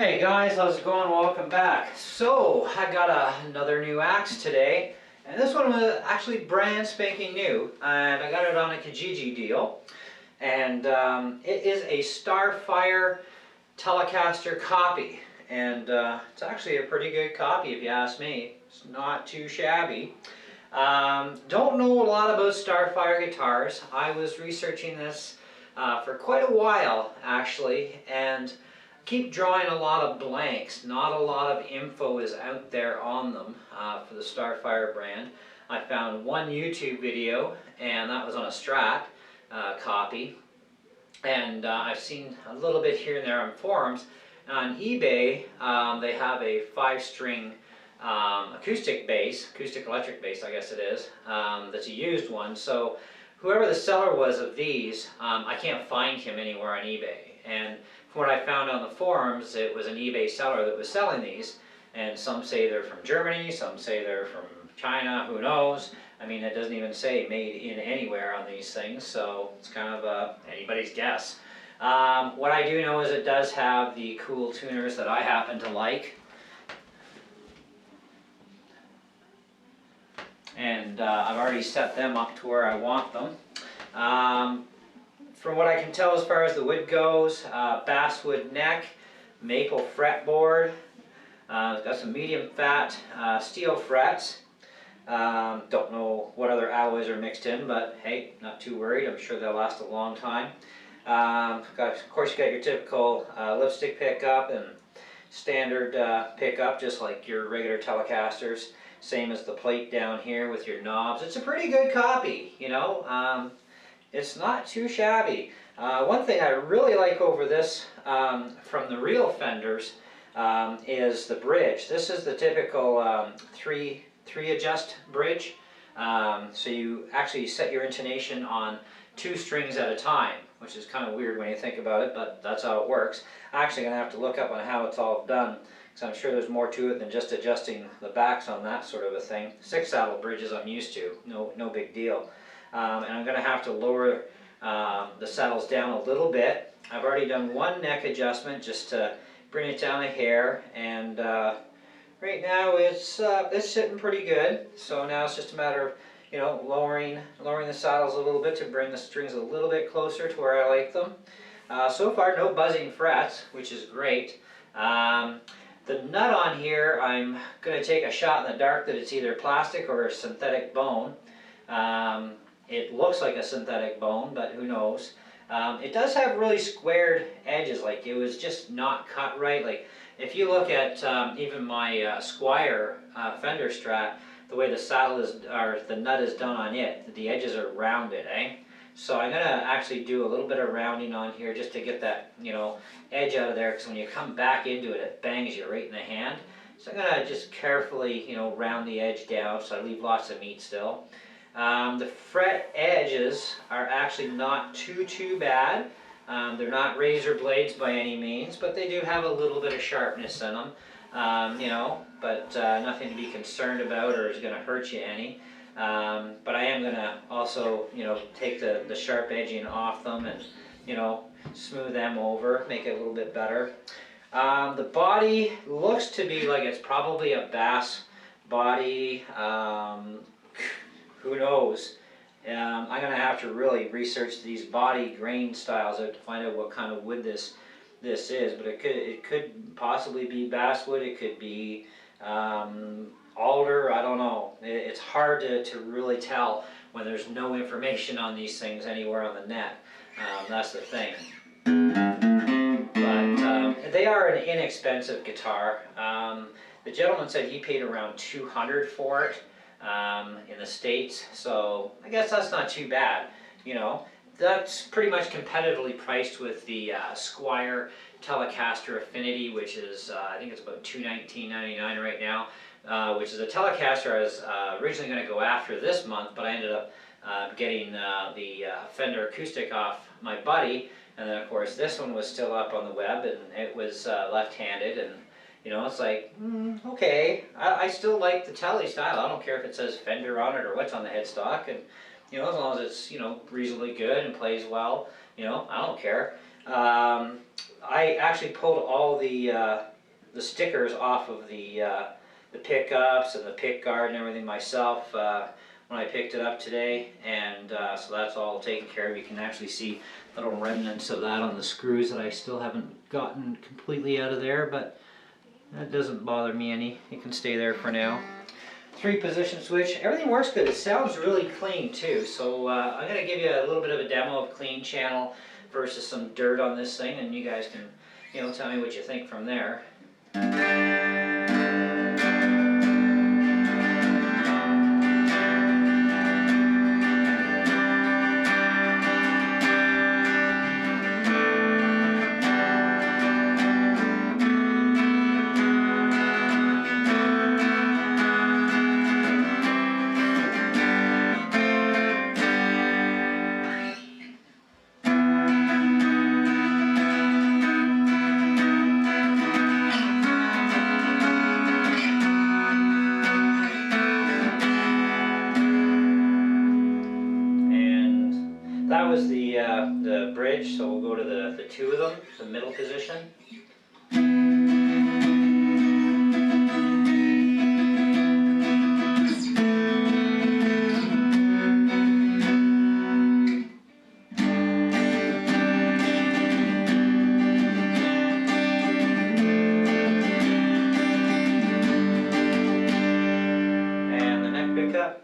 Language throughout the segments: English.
Hey guys, how's it going? Welcome back. So, I got another new axe today, and this one was actually brand spanking new, and I got it on a Kijiji deal. And it is a Starfire Telecaster copy, and it's actually a pretty good copy if you ask me. It's not too shabby. Don't know a lot about Starfire guitars. I was researching this for quite a while actually, and keep drawing a lot of blanks. Not a lot of info is out there on them for the Starfire brand. I found one YouTube video, and that was on a Strat copy. And I've seen a little bit here and there on forums. On eBay, they have a 5-string acoustic electric bass, I guess it is, that's a used one. So whoever the seller was of these, I can't find him anywhere on eBay. And from what I found on the forums, it was an eBay seller that was selling these. And some say they're from Germany, some say they're from China, who knows? I mean, it doesn't even say made in anywhere on these things, so it's kind of anybody's guess. What I do know is it does have the cool tuners that I happen to like. And I've already set them up to where I want them. From what I can tell as far as the wood goes, basswood neck, maple fretboard, it's got some medium fat steel frets. Don't know what other alloys are mixed in, but hey, not too worried. I'm sure they'll last a long time. Of course, you got your typical lipstick pickup and standard pickup, just like your regular Telecasters. Same as the plate down here with your knobs. It's a pretty good copy, you know. It's not too shabby. One thing I really like over this from the real Fenders is the bridge. This is the typical three adjust bridge. So you actually set your intonation on 2 strings at a time, which is kind of weird when you think about it, but that's how it works. I'm actually going to have to look up on how it's all done, because I'm sure there's more to it than just adjusting the backs on that sort of a thing. 6 saddle bridges I'm used to, no big deal. And I'm going to have to lower the saddles down a little bit. I've already done one neck adjustment just to bring it down a hair, and right now it's sitting pretty good. So now it's just a matter of, you know, lowering the saddles a little bit to bring the strings a little bit closer to where I like them. So far, no buzzing frets, which is great. The nut on here, I'm going to take a shot in the dark that it's either plastic or a synthetic bone. It looks like a synthetic bone, but who knows. It does have really squared edges, like it was just not cut right. Like if you look at even my Squire Fender Strat, the way the saddle is, or the nut is done on it, the edges are rounded, eh? So I'm going to actually do a little bit of rounding on here just to get that, you know, edge out of there, because when you come back into it, it bangs you right in the hand. So I'm going to just carefully, you know, round the edge down so I leave lots of meat still. The fret edges are actually not too bad. They're not razor blades by any means, but they do have a little bit of sharpness in them, you know, but nothing to be concerned about or is going to hurt you any. But I am going to also, you know, take the sharp edging off them and, you know, smooth them over, make it a little bit better. The body looks to be like it's probably a bass body. Who knows? I'm going to have to really research these body grain styles out to find out what kind of wood this is. But it could possibly be basswood. It could be alder. I don't know. It's hard to really tell when there's no information on these things anywhere on the net. That's the thing. But they are an inexpensive guitar. The gentleman said he paid around $200 for it. In the States, so I guess that's not too bad, you know. That's pretty much competitively priced with the Squire Telecaster Affinity, which is, I think it's about $219.99 right now, which is a Telecaster I was originally going to go after this month, but I ended up getting the Fender acoustic off my buddy, and then of course this one was still up on the web, and it was left-handed, and you know, it's like, okay, I still like the Tele style. I don't care if it says Fender on it or what's on the headstock, and you know, as long as it's, you know, reasonably good and plays well, you know, I don't care. I actually pulled all the the stickers off of the pickups and the pick guard and everything myself when I picked it up today, and so that's all taken care of. You can actually see little remnants of that on the screws that I still haven't gotten completely out of there, but that doesn't bother me any. It can stay there for now. 3-position switch. Everything works good. It sounds really clean too. So I'm going to give you a little bit of a demo of clean channel versus some dirt on this thing, and you guys can, tell me what you think from there. That was the bridge, so we'll go to the 2 of them, the middle position. And the neck pickup.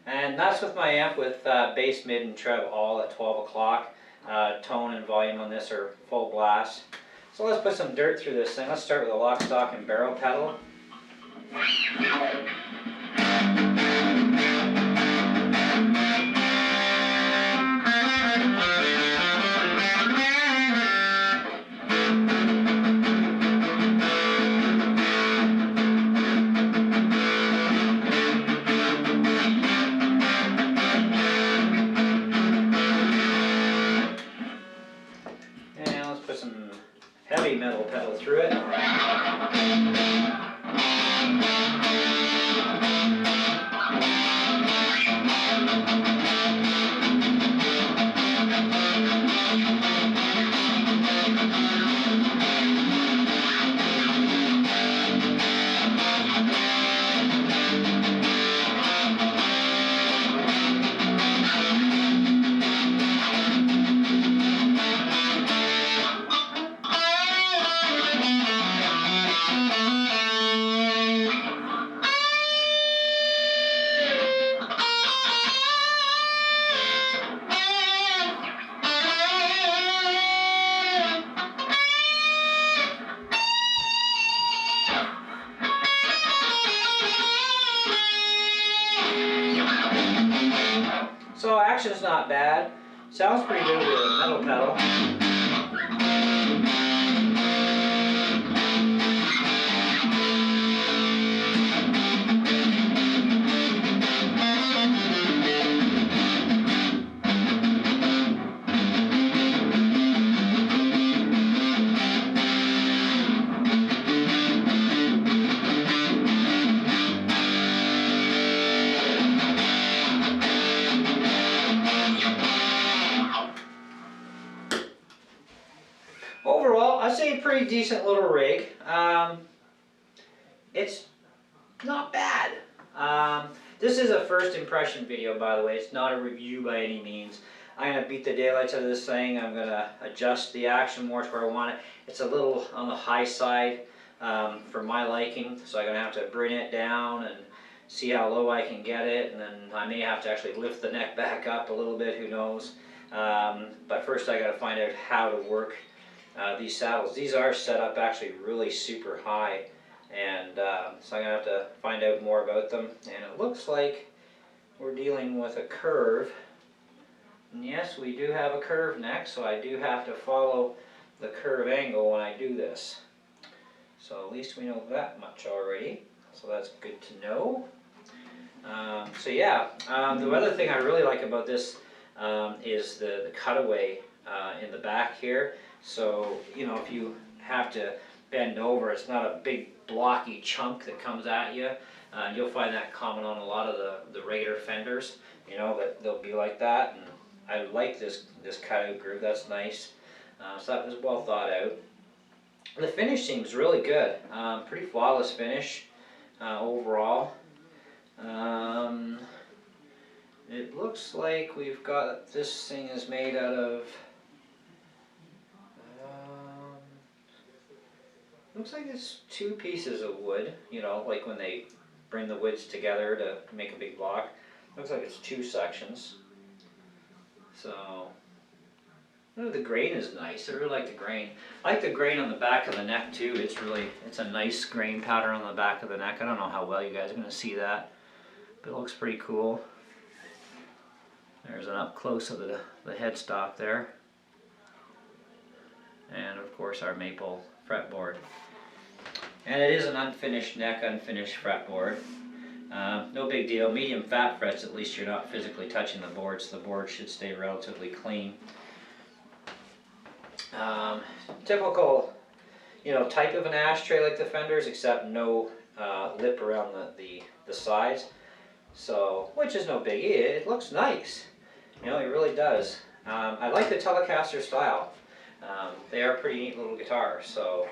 And that's with my amp with bass, mid, and treble all at 12 o'clock. Tone and volume on this are full blast. So let's put some dirt through this thing. Let's start with a lock, stock, and barrel pedal. Heavy metal pedal through it. So action's not bad. Sounds pretty good with a metal pedal. Overall, I'd say a pretty decent little rig. It's not bad. This is a first impression video, by the way. It's not a review by any means. I'm going to beat the daylights out of this thing. I'm going to adjust the action more to where I want it. It's a little on the high side for my liking, so I'm going to have to bring it down and see how low I can get it, and then I may have to actually lift the neck back up a little bit, who knows. But first I got to find out how to work these saddles. These are set up actually really super high, and so I'm going to have to find out more about them. And it looks like we're dealing with a curve. And yes, we do have a curve neck, so I do have to follow the curve angle when I do this. So at least we know that much already. so that's good to know. So yeah, the other thing I really like about this is the cutaway in the back here. So, you know, if you have to bend over, it's not a big blocky chunk that comes at you. You'll find that common on a lot of the regular fenders, you know, that they'll be like that. And I like this cutout groove, that's nice. So that was well thought out. The finish seems really good, pretty flawless finish overall. It looks like we've got, this thing is made out of, looks like it's 2 pieces of wood, you know, like when they bring the woods together to make a big block. Looks like it's 2 sections. So, ooh, the grain is nice. I really like the grain. I like the grain on the back of the neck too. It's a nice grain pattern on the back of the neck. I don't know how well you guys are going to see that, but it looks pretty cool. There's an up close of the headstock there. And of course our maple fretboard. And it is an unfinished neck, unfinished fretboard. No big deal. Medium fat frets, at least you're not physically touching the board, so the board should stay relatively clean. Typical, you know, type of an ashtray like the Fenders, except no lip around the sides. So, which is no biggie. It looks nice. You know, it really does. I like the Telecaster style. They are pretty neat little guitars, so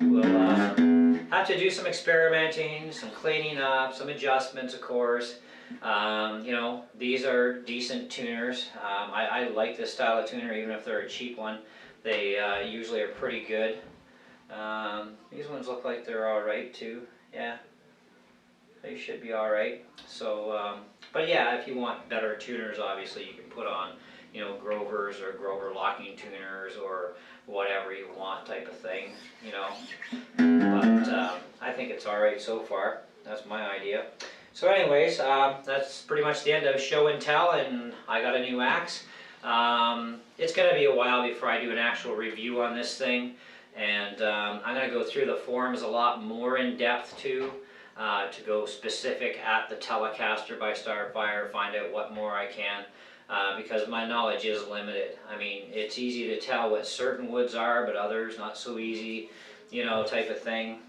we'll have to do some experimenting, some cleaning up, some adjustments, of course. You know, these are decent tuners. I like this style of tuner, even if they're a cheap one. They usually are pretty good. These ones look like they're alright too. Yeah, they should be alright. So, but yeah, if you want better tuners, obviously you can put on, you know, Grovers or Grover locking tuners or whatever you want type of thing, you know. But I think it's alright so far. That's my idea. So anyways, that's pretty much the end of show and tell, and I got a new axe. It's going to be a while before I do an actual review on this thing, and I'm going to go through the forums a lot more in depth too, to go specific at the Telecaster by Starfire, find out what more I can, because my knowledge is limited. I mean, it's easy to tell what certain woods are, but others not so easy, you know, type of thing.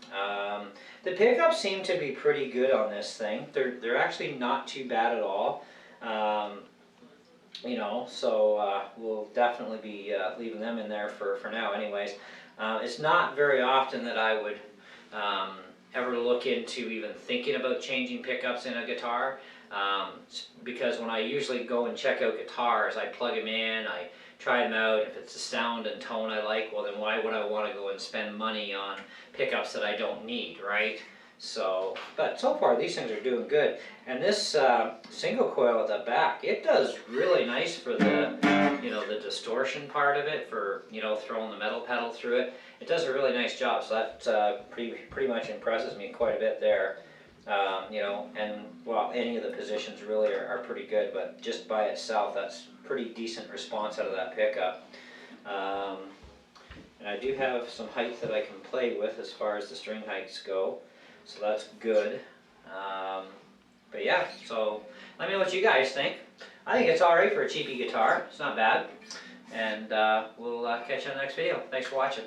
The pickups seem to be pretty good on this thing. They're actually not too bad at all. You know, so we'll definitely be leaving them in there for now anyways. It's not very often that I would ever look into even thinking about changing pickups in a guitar, because when I usually go and check out guitars, I plug them in, I try them out. If it's a sound and tone I like, well then why would I want to go and spend money on pickups that I don't need, right? So, but so far these things are doing good. And this single coil at the back, it does really nice for the, you know, the distortion part of it, for, you know, throwing the metal pedal through it. It does a really nice job, so that pretty much impresses me quite a bit there. You know, and well, any of the positions really are pretty good, but just by itself, that's pretty decent response out of that pickup. And I do have some height that I can play with as far as the string heights go, so that's good. But yeah, so let me know what you guys think. I think it's alright for a cheapy guitar. It's not bad. And we'll catch you on the next video. Thanks for watching.